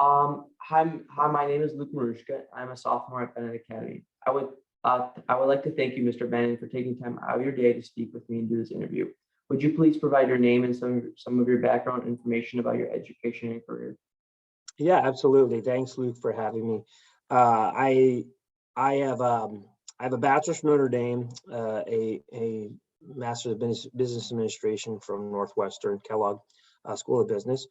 Hi, my name is Luke Marushka. I'm a sophomore at Bannon Academy. I would like to thank you, Mr. Bannon, for taking time out of your day to speak with me and do this interview. Would you please provide your name and some of your background information about your education and career? Yeah, absolutely. Thanks, Luke, for having me. I I have a bachelor's from Notre Dame, a master's of business administration from Northwestern Kellogg School of Business,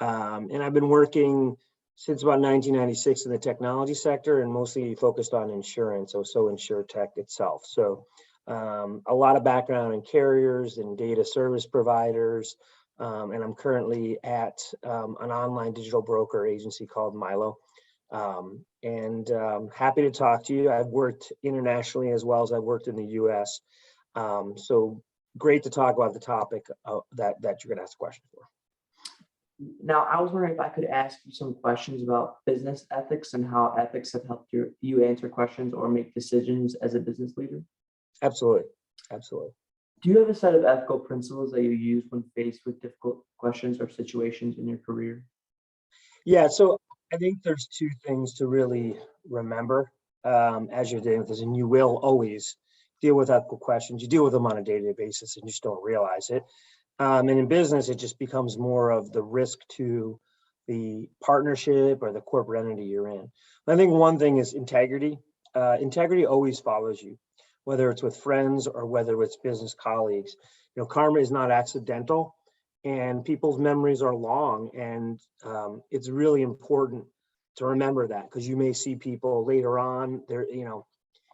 and I've been working since about 1996 in the technology sector and mostly focused on insurance, so InsurTech itself. So a lot of background in carriers and data service providers. And I'm currently at an online digital broker agency called Milo. Happy to talk to you. I've worked internationally as well as I've worked in the US. So great to talk about the topic that you're going to ask a question for. Now, I was wondering if I could ask you some questions about business ethics and how ethics have helped you answer questions or make decisions as a business leader. Absolutely. Absolutely. Do you have a set of ethical principles that you use when faced with difficult questions or situations in your career? Yeah, so I think there's two things to really remember as you're dealing with this, and you will always deal with ethical questions. You deal with them on a day-to-day basis and you just don't realize it. And in business, it just becomes more of the risk to the partnership or the corporate entity you're in. I think one thing is integrity. Integrity always follows you, whether it's with friends or whether it's business colleagues. You know, karma is not accidental and people's memories are long. And it's really important to remember that because you may see people later on there, you know,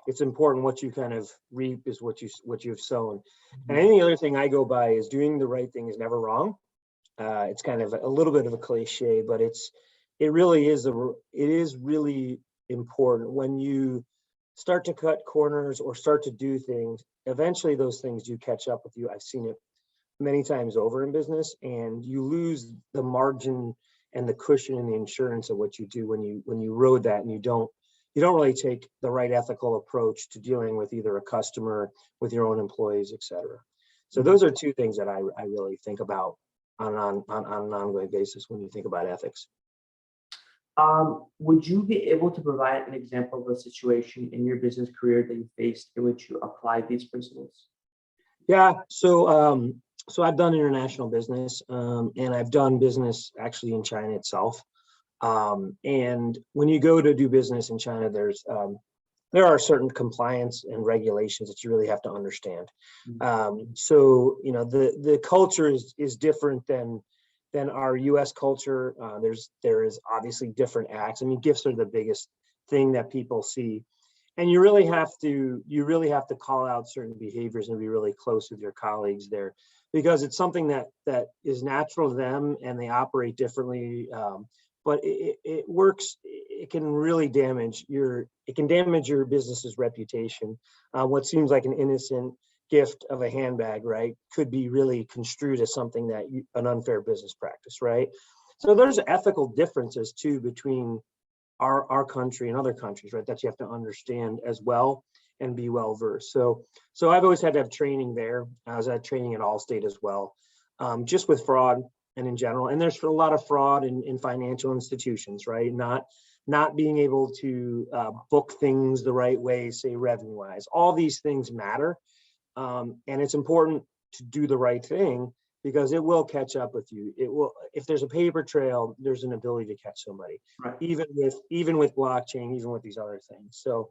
it's important what you kind of reap is what you've sown. And I think the other thing I go by is doing the right thing is never wrong. It's kind of a little bit of a cliche, but it is really important when you start to cut corners or start to do things. Eventually those things do catch up with you. I've seen it many times over in business, and you lose the margin and the cushion and the insurance of what you do when you erode that and you don't really take the right ethical approach to dealing with either a customer, with your own employees, et cetera. So those are two things that I really think about on an ongoing basis when you think about ethics. Would you be able to provide an example of a situation in your business career that you faced in which you applied these principles? Yeah, so I've done international business, and I've done business actually in China itself. And when you go to do business in China, there are certain compliance and regulations that you really have to understand. So you know the culture is different than our U.S. culture. There is obviously different acts. I mean, gifts are the biggest thing that people see, and you really have to call out certain behaviors and be really close with your colleagues there, because it's something that is natural to them and they operate differently. But it works. It can really damage your business's reputation. What seems like an innocent gift of a handbag, right, could be really construed as something an unfair business practice, right? So there's ethical differences too between our country and other countries, right, that you have to understand as well and be well versed. So I've always had to have training there. I was at training at Allstate as well, just with fraud and in general. And there's a lot of fraud in financial institutions, right? Not being able to book things the right way, say revenue wise. All these things matter. And it's important to do the right thing because it will catch up with you. It will, if there's a paper trail, there's an ability to catch somebody, right, even with blockchain, even with these other things. So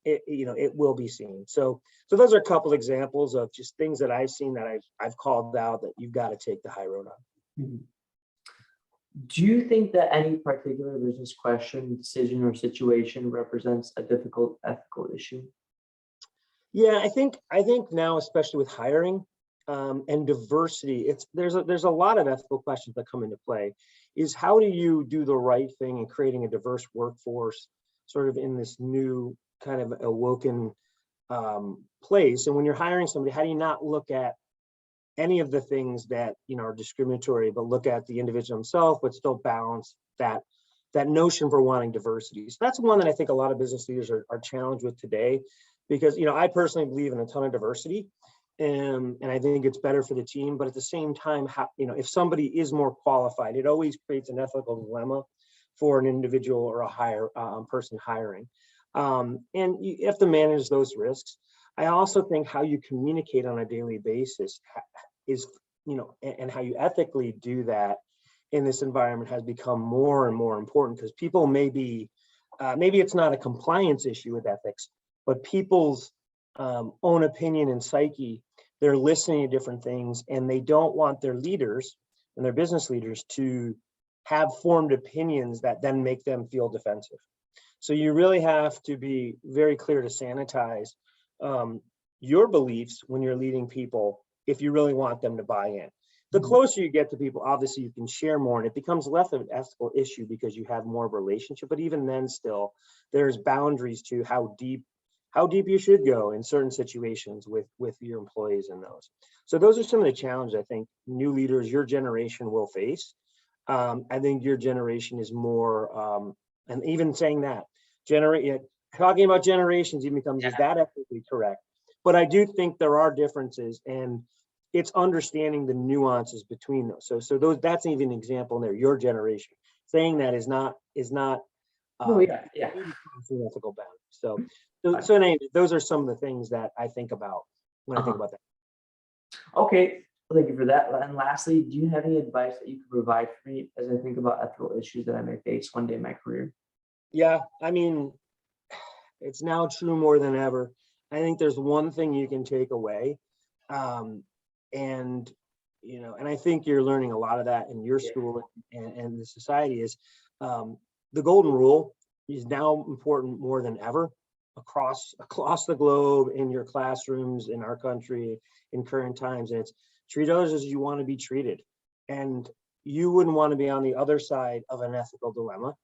it will be seen. So those are a couple examples of just things that I've seen that I've called out that you've got to take the high road on. Mm-hmm. Do you think that any particular business question, decision, or situation represents a difficult ethical issue? Yeah, I think now, especially with hiring and diversity, there's a lot of ethical questions that come into play. Is how do you do the right thing in creating a diverse workforce, sort of in this new kind of awoken place? And when you're hiring somebody, how do you not look at any of the things that are discriminatory, but look at the individual himself, but still balance that notion for wanting diversity? So that's one that I think a lot of business leaders are challenged with today, because I personally believe in a ton of diversity, and I think it's better for the team. But at the same time, if somebody is more qualified, it always creates an ethical dilemma for an individual or a person hiring. And you have to manage those risks. I also think how you communicate on a daily basis is, and how you ethically do that in this environment has become more and more important, because people maybe it's not a compliance issue with ethics, but people's own opinion and psyche, they're listening to different things, and they don't want their leaders and their business leaders to have formed opinions that then make them feel defensive. So you really have to be very clear to sanitize your beliefs when you're leading people, if you really want them to buy in. The closer you get to people, obviously you can share more, and it becomes less of an ethical issue because you have more of a relationship. But even then, still, there's boundaries to how deep you should go in certain situations with your employees in those. So those are some of the challenges I think new leaders, your generation, will face. I think your generation is more, and even saying that, talking about generations even becomes, is that ethically correct? But I do think there are differences, and it's understanding the nuances between those. So that's even an example in there. Your generation saying that is not ethical boundary. So anyway, those are some of the things that I think about when I think about that. Okay, well, thank you for that. And lastly, do you have any advice that you could provide for me as I think about ethical issues that I may face one day in my career? Yeah, I mean, it's now true more than ever. I think there's one thing you can take away, and I think you're learning a lot of that in your school and the society, is the golden rule is now important more than ever across the globe, in your classrooms, in our country, in current times. And it's treat others as you want to be treated. And you wouldn't want to be on the other side of an ethical dilemma.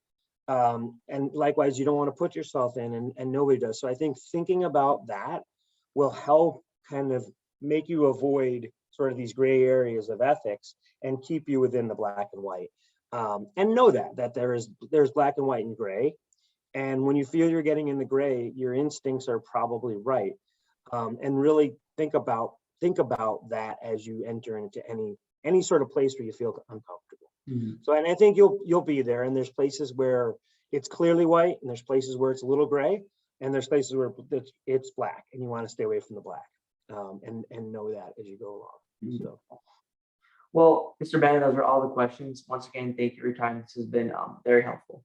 And likewise, you don't want to put yourself in, and nobody does. So I think thinking about that will help kind of make you avoid sort of these gray areas of ethics and keep you within the black and white. And know that there's black and white and gray. And when you feel you're getting in the gray, your instincts are probably right. And really think about that as you enter into any sort of place where you feel uncomfortable. So, and I think you'll be there. And there's places where it's clearly white, and there's places where it's a little gray, and there's places where it's black, and you want to stay away from the black, and know that as you go along. So, well, Mr. Bannon, those are all the questions. Once again, thank you for your time. This has been very helpful.